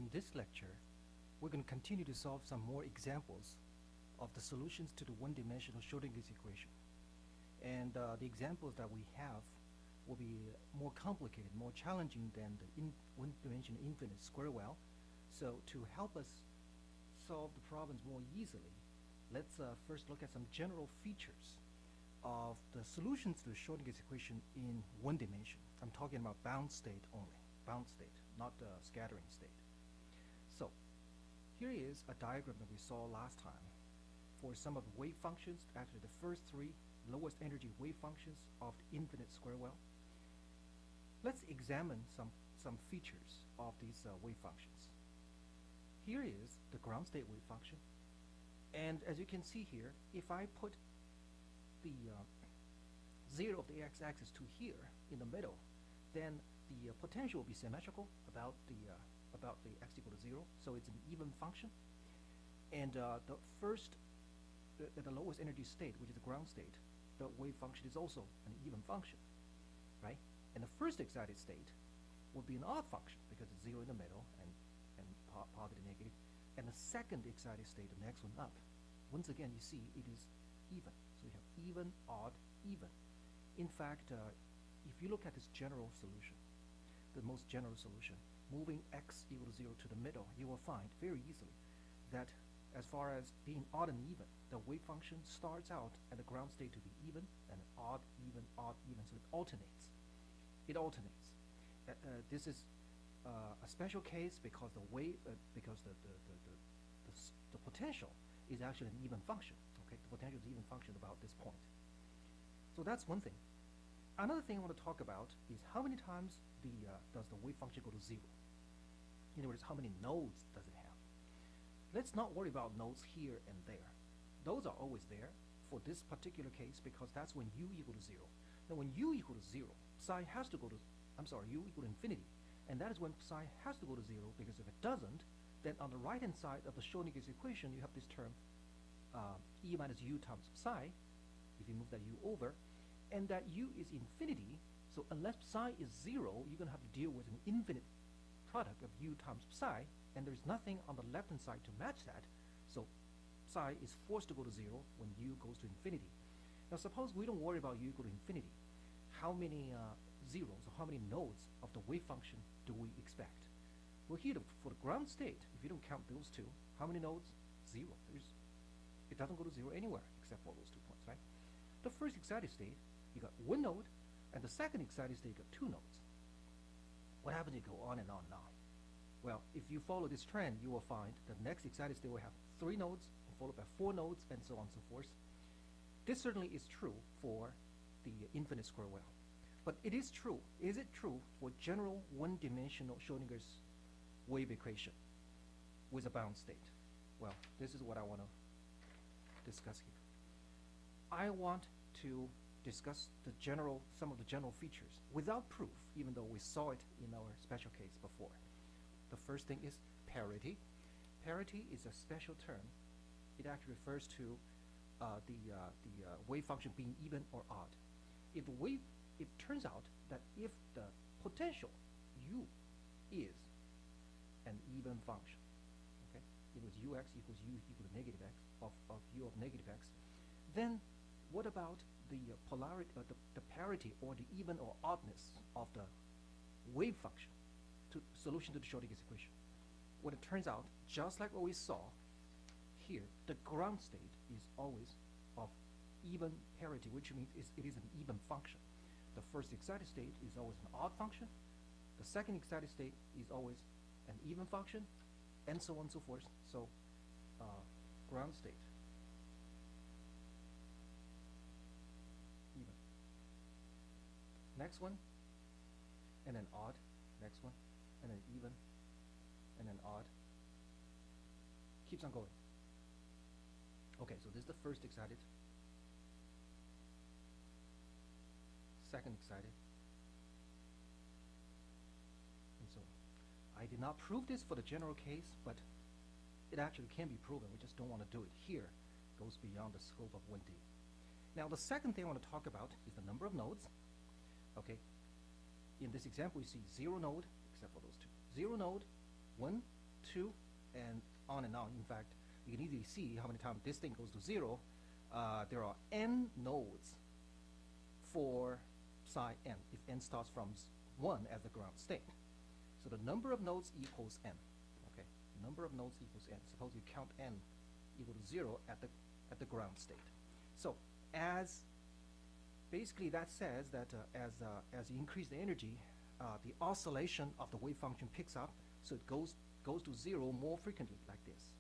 in this lecture, we're going to continue to solve some more examples of the solutions to the one-dimensional Schrödinger's equation. And the examples that we have will be more complicated, more challenging than the one-dimensional infinite square well. So to help us solve the problems more easily, let's first look at some general features of the solutions to the Schrödinger's equation in one dimension. I'm talking about bound state only, bound state, not the scattering state. So here is a diagram that we saw last time for some of the wave functions, actually the first three lowest energy wave functions of the infinite square well. Let's examine some features of these wave functions. Here is the ground state wave function, and as you can see here, if I put the 0 of the x-axis to here in the middle, then the potential will be symmetrical about the x equal to 0, so it's an even function. And the first, the lowest energy state, which is the ground state, the wave function is also an even function, right? And the first excited state would be an odd function because it's 0 in the middle and positive, negative. And the second excited state, the next one up, once again you see it is even. So we have even, odd, even. In fact, if you look at this general solution, the most general solution, moving x equal to 0 to the middle, you will find very easily that as far as being odd and even, the wave function starts out at the ground state to be even, and odd, even, so it alternates. It alternates. This is a special case because the wave, because the potential is actually an even function. Okay, the potential is an even function about this point. So that's one thing. Another thing I want to talk about is how many times does the wave function go to 0? In other words, how many nodes does it have? Let's not worry about nodes here and there. Those are always there for this particular case because that's when u equal to 0. Now when u equal to 0, psi has to go to, u equal to infinity. And that is when psi has to go to 0, because if it doesn't, then on the right-hand side of the Schrödinger's equation, you have this term e minus u times psi, if you move that u over, and that u is infinity, so unless psi is 0, you're going to have to deal with an infinite product of u times psi, and there's nothing on the left-hand side to match that, so psi is forced to go to 0 when u goes to infinity. Now suppose we don't worry about u equal to infinity. How many zeros, or how many nodes of the wave function do we expect? Well, here for the ground state, if you don't count those two, how many nodes? 0. It doesn't go to 0 anywhere except for those 2 points, right? The first excited state, you got 1 node, and the second excited state, you got 2 nodes. What happens if you go on and on and on? Well, if you follow this trend, you will find the next excited state will have 3 nodes, followed by 4 nodes, and so on and so forth. This certainly is true for the infinite square well. But it is true. Is it true for general one-dimensional Schrödinger's wave equation with a bound state? Well, this is what I want to discuss here. I want to discuss some of the general features without proof, even though we saw it in our special case before. The first thing is parity. Parity is a special term. It actually refers to the wave function being even or odd. It turns out that if the potential u is an even function, okay, it was ux equals u equal to negative x of u of negative x, then what about the polarity, the parity or the even or oddness of the wave function solution to the Schrödinger's equation? Well, it turns out, just like what we saw here, the ground state is always of even parity, which means it is an even function. The first excited state is always an odd function. The second excited state is always an even function, and so on and so forth. So, ground state, even. Next one, and then odd. Next one, and then even, and then odd. Keeps on going. Okay, so this is the first excited. Second excited, and so on. I did not prove this for the general case, but it actually can be proven. We just don't want to do it here. It goes beyond the scope of 1D. Now, the second thing I want to talk about is the number of nodes. Okay, in this example, we see 0 node, except for those two. 0 node, 1 2, and on and on. In fact, you can easily see how many times this thing goes to 0. There are n nodes for psi n, if n starts from 1 as the ground state. So the number of nodes equals n. Okay, number of nodes equals n. Suppose you count n equal to 0 at the ground state. So as basically that says that as you increase the energy, the oscillation of the wave function picks up, so it goes to 0 more frequently like this.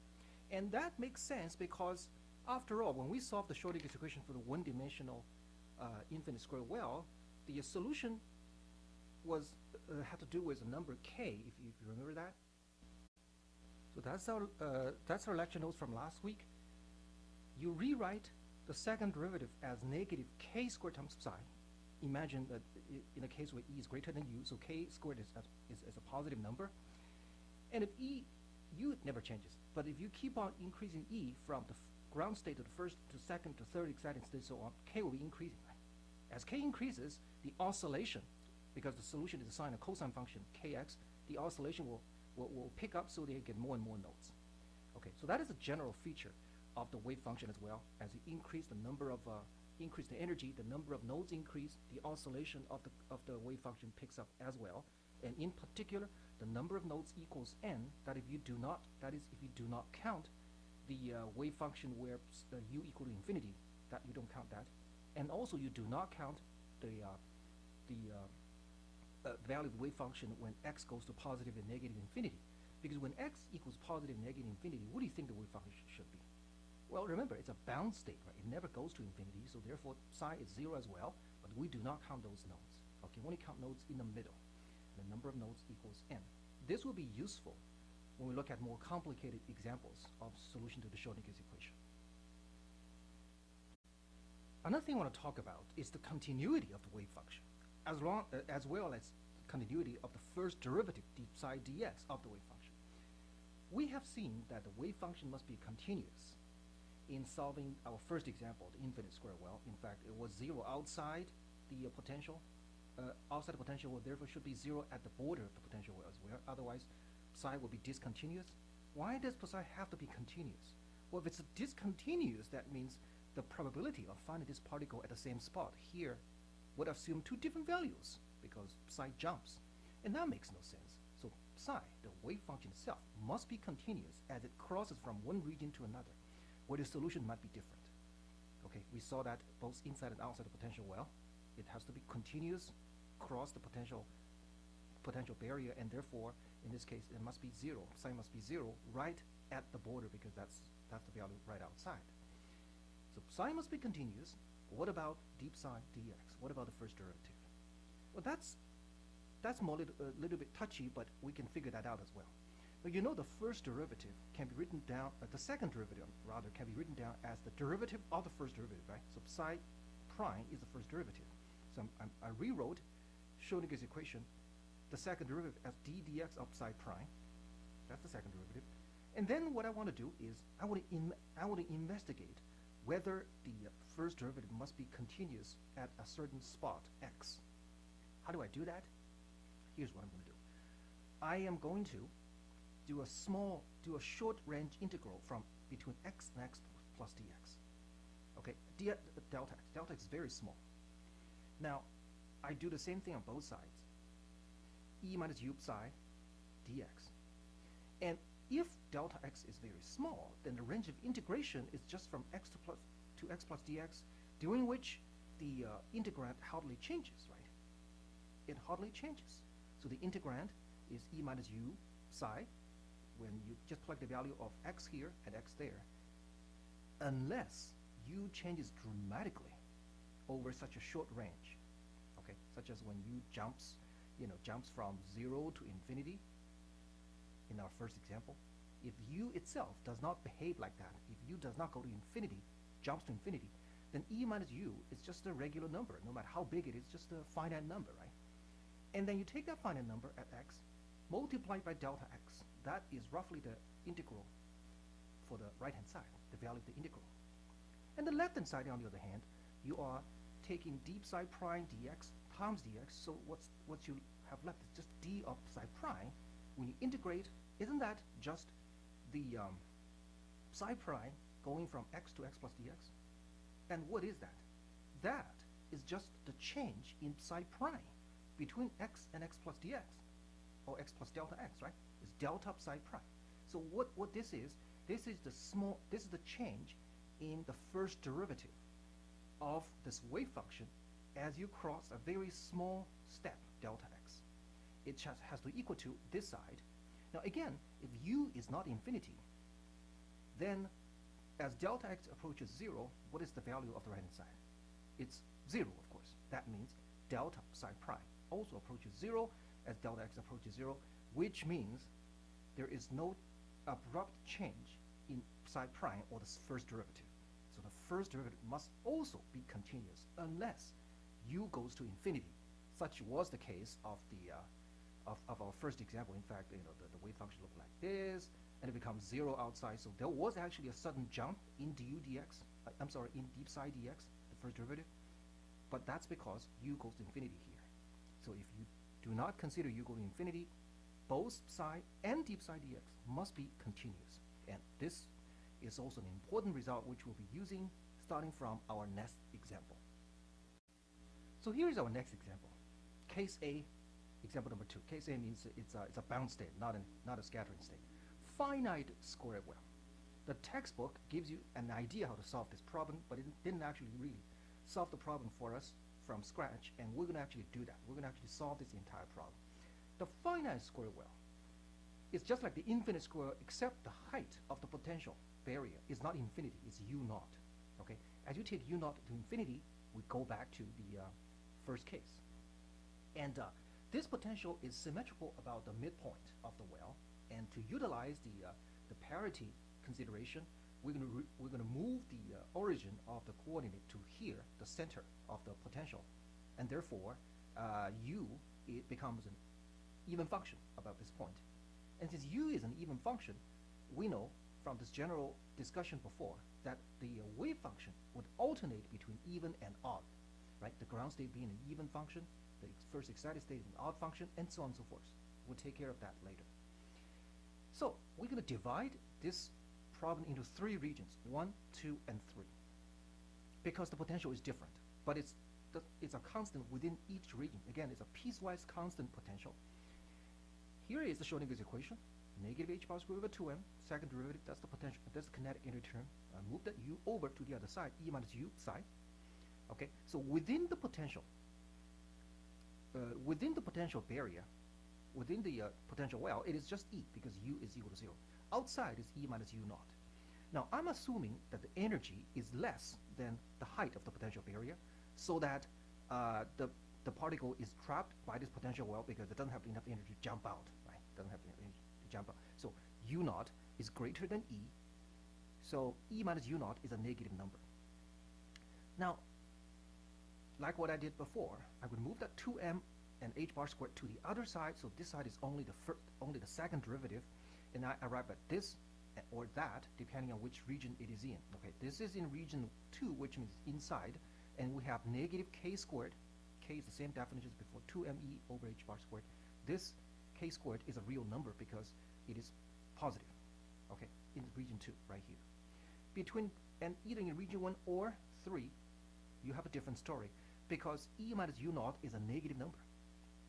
And that makes sense because after all, when we solve the Schrödinger's equation for the one-dimensional infinite square well, the solution was had to do with the number k, if you remember that. So that's our lecture notes from last week. You rewrite the second derivative as negative k squared times psi. Imagine that in a case where e is greater than u, so k squared is a positive number. And if u never changes, but if you keep on increasing e from the ground state to the first to second to third exciting state, so on, k will be increasing. Right? As k increases, the oscillation, because the solution is a sine and cosine function kx, the oscillation will pick up, so they get more and more nodes. Okay, so that is a general feature of the wave function as well. As you increase the number of increase the energy, the number of nodes increase, the oscillation of the wave function picks up as well. And in particular, the number of nodes equals n. That if you do not count the wave function where u equal to infinity, that you don't count that, and also you do not count the value of the wave function when x goes to positive and negative infinity. Because when x equals positive and negative infinity, what do you think the wave function should be? Well, remember, it's a bound state, right? It never goes to infinity, so therefore psi is 0 as well, but we do not count those nodes. Okay, we only count nodes in the middle. The number of nodes equals n. This will be useful when we look at more complicated examples of solution to the Schrödinger's equation. Another thing I want to talk about is the continuity of the wave function, as well as continuity of the first derivative d psi dx of the wave function. We have seen that the wave function must be continuous in solving our first example, the infinite square well. In fact, it was 0 outside the potential. Outside the potential well, therefore should be 0 at the border of the potential well as well. Otherwise, psi will be discontinuous. Why does psi have to be continuous? Well, if it's discontinuous, that means the probability of finding this particle at the same spot here would assume two different values because psi jumps. And that makes no sense. So psi, the wave function itself, must be continuous as it crosses from one region to another, where the solution might be different. Okay, we saw that both inside and outside the potential well. It has to be continuous, cross the potential barrier, and therefore, in this case, it must be 0. Psi must be 0 right at the border because that's the value right outside. So psi must be continuous. What about deep psi dx? What about the first derivative? Well, that's more a little bit touchy, but we can figure that out as well. But you know the first derivative can be written down, the second derivative rather can be written down as the derivative of the first derivative, right? So psi prime is the first derivative. So I rewrote Schrödinger's equation, the second derivative as d dx of psi prime. That's the second derivative. And then what I want to do is I want to investigate whether the first derivative must be continuous at a certain spot, x. How do I do that? Here's what I'm going to do. I am going to do a short range integral from between x and x plus dx. Okay, delta x. Delta x is very small. Now, I do the same thing on both sides. E minus u psi dx. And if delta x is very small, then the range of integration is just from x to x plus dx, during which the integrand hardly changes, right? It hardly changes. So the integrand is e minus u psi, when you just plug the value of x here and x there, unless u changes dramatically over such a short range, okay? Such as when u jumps from 0 to infinity in our first example. If u itself does not behave like that, if u does not go to infinity, jumps to infinity, then e minus u is just a regular number. No matter how big it is, just a finite number, right? And then you take that finite number at x, multiply it by delta x. That is roughly the integral for the right-hand side, the value of the integral. And the left-hand side, on the other hand, you are taking d psi prime dx times dx. So what you have left is just d of psi prime. When you integrate Isn't that just the psi prime going from x to x plus dx? And what is that? That is just the change in psi prime between x and x plus dx, or x plus delta x, right? It's delta psi prime. So what this is the change in the first derivative of this wave function as you cross a very small step, delta x. It just has to equal to this side. Now again, if u is not infinity, then as delta x approaches 0, what is the value of the right-hand side? It's 0, of course. That means delta psi prime also approaches 0 as delta x approaches 0, which means there is no abrupt change in psi prime or the first derivative. So the first derivative must also be continuous unless u goes to infinity. Such was the case of the of our first example. In fact, the wave function looked like this, and it becomes 0 outside. So there was actually a sudden jump in du dx. In deep psi dx, the first derivative. But that's because u goes to infinity here. So if you do not consider u go to infinity, both psi and deep psi dx must be continuous. And this is also an important result which we'll be using starting from our next example. So here is our next example. Case A, example number 2. Case A means it's a bound state, not a scattering state. Finite square well. The textbook gives you an idea how to solve this problem, but it didn't actually really solve the problem for us from scratch, and we're going to actually do that. We're going to actually solve this entire problem. The finite square well is just like the infinite square well, except the height of the potential barrier is not infinity, it's u naught. Okay? As you take u naught to infinity, we go back to the first case. And this potential is symmetrical about the midpoint of the well, and to utilize the parity consideration, we're going to move the origin of the coordinate to here, the center of the potential, and therefore u it becomes an even function about this point. And since u is an even function, we know from this general discussion before that the wave function would alternate between even and odd, right? The ground state being an even function, the first excited state an odd function, and so on and so forth. We'll take care of that later. So we're going to divide this problem into 3 regions, 1, 2, and 3, because the potential is different, but it's a constant within each region. Again, it's a piecewise constant potential. Here is the Schrödinger's equation, negative h bar squared over 2m, second derivative, that's the potential, that's the kinetic energy term. Move that u over to the other side, e minus u psi. Okay, so within the potential barrier, within the potential well, it is just E because U is equal to 0. Outside is E minus U naught. Now, I'm assuming that the energy is less than the height of the potential barrier, so that the particle is trapped by this potential well because it doesn't have enough energy to jump out, right? It doesn't have enough energy to jump out. So U naught is greater than E, so E minus U naught is a negative number. Now, like what I did before, I would move that 2m and h bar squared to the other side, so this side is only the second derivative, and I arrive at this or that depending on which region it is in. Okay, this is in region 2, which means inside, and we have negative k squared. K is the same definition as before, 2me over h bar squared. This k squared is a real number because it is positive. Okay, in region 2 right here. And either in region 1 or 3, you have a different story because E minus U naught is a negative number.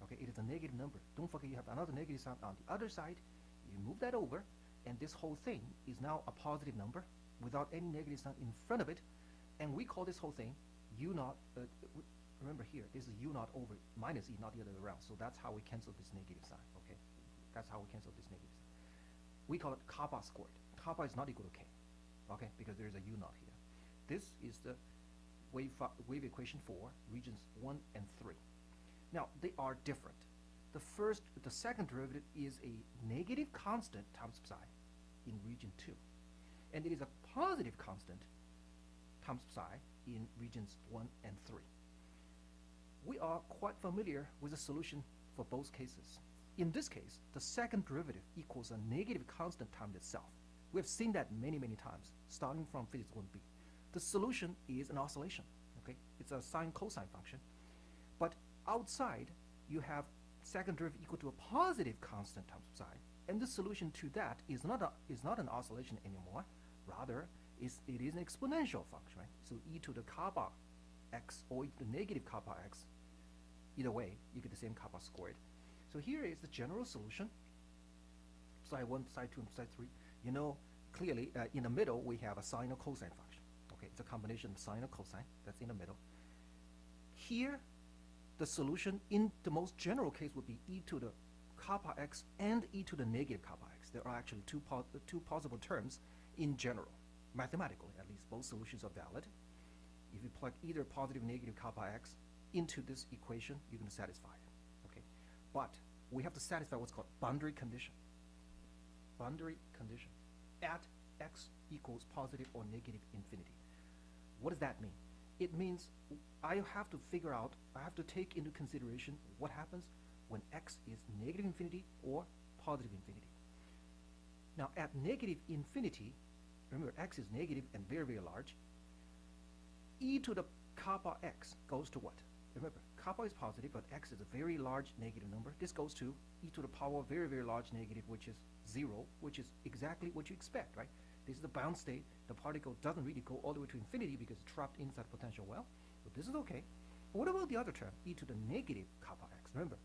Okay, it is a negative number. Don't forget you have another negative sign on the other side. You move that over, and this whole thing is now a positive number without any negative sign in front of it, and we call this whole thing U naught. Remember here, this is U naught over minus E, not the other way around. So that's how we cancel this negative sign. Okay, that's how we cancel this negative sign. We call it kappa squared. Kappa is not equal to K. Okay, because there is a U naught here. This is the wave equation for regions 1 and 3. Now, they are different. The second derivative is a negative constant times psi in region 2. And it is a positive constant times psi in regions 1 and 3. We are quite familiar with the solution for both cases. In this case, the second derivative equals a negative constant times itself. We have seen that many, many times, starting from physics 1b. The solution is an oscillation. Okay, it's a sine cosine function. But outside, you have second derivative equal to a positive constant times psi. And the solution to that is not an oscillation anymore. Rather, it is an exponential function, right? So e to the kappa x or e to the negative kappa x, either way, you get the same kappa squared. So here is the general solution. Psi 1, psi 2, and psi 3. You know, clearly, in the middle, we have a sine or cosine function. Okay, it's a combination of sine or cosine. That's in the middle. Here, the solution in the most general case would be e to the kappa x and e to the negative kappa x. There are actually two possible terms in general. Mathematically, at least, both solutions are valid. If you plug either positive or negative kappa x into this equation, you're going to satisfy it. Okay, but we have to satisfy what's called boundary condition. Boundary condition at x equals positive or negative infinity. What does that mean? It means I have to take into consideration what happens when x is negative infinity or positive infinity. Now at negative infinity, remember x is negative and very, very large, e to the kappa x goes to what? Remember, kappa is positive, but x is a very large negative number. This goes to e to the power of very, very large negative, which is 0, which is exactly what you expect, right? This is the bound state. The particle doesn't really go all the way to infinity because it's trapped inside the potential well. So this is okay. But what about the other term, e to the negative kappa x? Remember,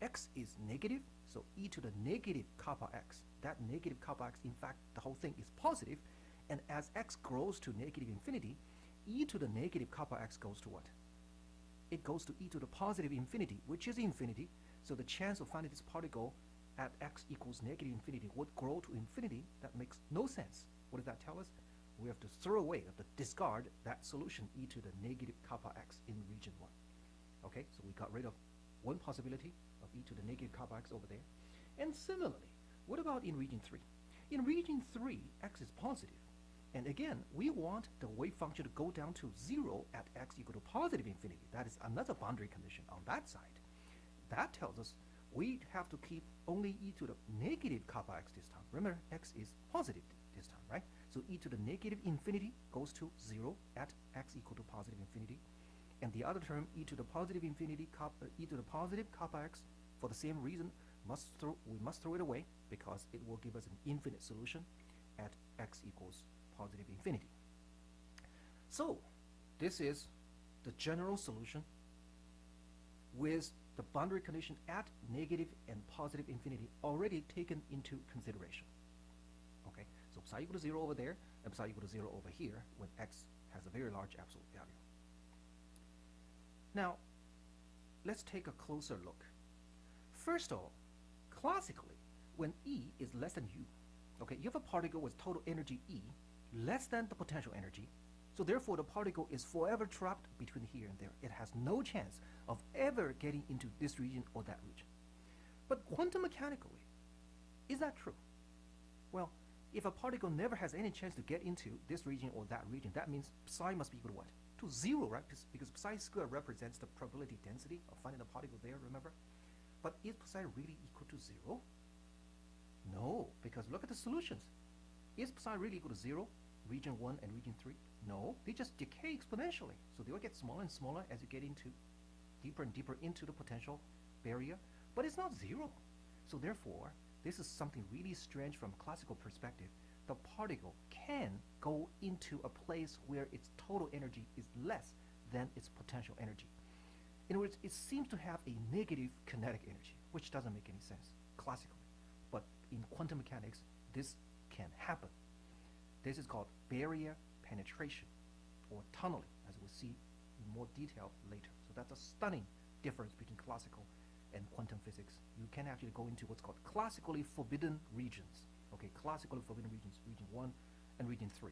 x is negative, so e to the negative kappa x. That negative kappa x, in fact, the whole thing is positive, and as x grows to negative infinity, e to the negative kappa x goes to what? It goes to e to the positive infinity, which is infinity, so the chance of finding this particle at x equals negative infinity would grow to infinity. That makes no sense. What does that tell us? We have to throw away, have to discard that solution e to the negative kappa x in region 1. Okay, so we got rid of one possibility of e to the negative kappa x over there. And similarly, what about in region 3? In region 3, x is positive. And again, we want the wave function to go down to 0 at x equal to positive infinity. That is another boundary condition on that side. That tells us we have to keep only e to the negative kappa x this time. Remember, x is positive this time, right? So e to the negative infinity goes to 0 at x equal to positive infinity. And the other term, e to the positive infinity, e to the positive kappa x, for the same reason, we must throw it away because it will give us an infinite solution at x equals positive infinity. So this is the general solution with the boundary condition at negative and positive infinity already taken into consideration. Okay, so psi equal to 0 over there and psi equal to 0 over here when x has a very large absolute value. Now, let's take a closer look. First of all, classically, when E is less than U, okay, you have a particle with total energy E less than the potential energy, so therefore the particle is forever trapped between here and there. It has no chance of ever getting into this region or that region. But quantum mechanically, is that true? Well, if a particle never has any chance to get into this region or that region, that means psi must be equal to what? To 0, right? Because psi squared represents the probability density of finding the particle there, remember? But is psi really equal to 0? No, because look at the solutions. Is psi really equal to 0, region 1 and region 3? No, they just decay exponentially. So they will get smaller and smaller as you get into deeper and deeper into the potential barrier, but it's not 0. So therefore, this is something really strange from classical perspective. The particle can go into a place where its total energy is less than its potential energy. In other words, it seems to have a negative kinetic energy, which doesn't make any sense classically. But in quantum mechanics, this can happen. This is called barrier penetration or tunneling, as we'll see in more detail later. So that's a stunning difference between classical and quantum physics. You can actually go into what's called classically forbidden regions. Okay, classically forbidden regions, region 1 and region 3.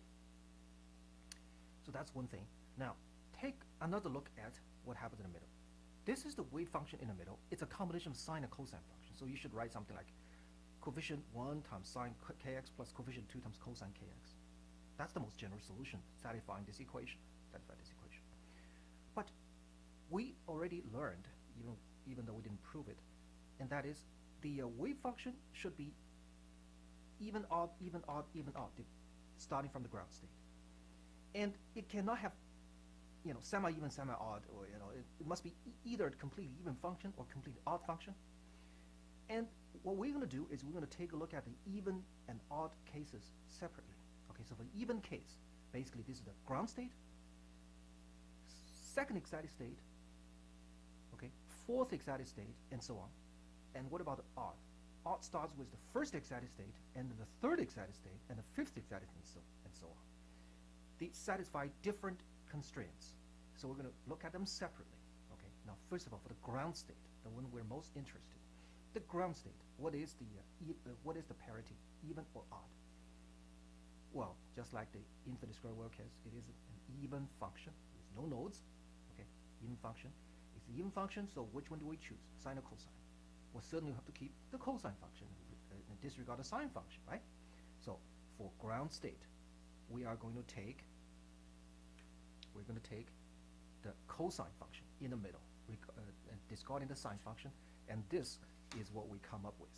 So that's one thing. Now, take another look at what happens in the middle. This is the wave function in the middle. It's a combination of sine and cosine function. So you should write something like coefficient 1 times sine kx plus coefficient 2 times cosine kx. That's the most general solution, satisfying this equation. But we already learned, even though we didn't prove it, and that is the wave function should be even odd, even odd, even odd, starting from the ground state. And it cannot have semi-even, semi-odd, or it must be either a completely even function or completely odd function. And what we're going to do is we're going to take a look at the even and odd cases separately. Okay, so for the even case, basically this is the ground state, second excited state, okay, fourth excited state, and so on. And what about the odd? Odd starts with the first excited state, and then the third excited state, and the fifth excited state, and so on. They satisfy different constraints. So we're going to look at them separately. Okay. Now, first of all, for the ground state, the one we're most interested, the ground state. What is the parity, even or odd? Well, just like the infinite square wave case, it is an even function with no nodes. Okay, even function. It's an even function. So which one do we choose, sine or cosine? Well, certainly we have to keep the cosine function and disregard the sine function, right? So for ground state, we are going to take the cosine function in the middle, discarding the sine function, and this is what we come up with.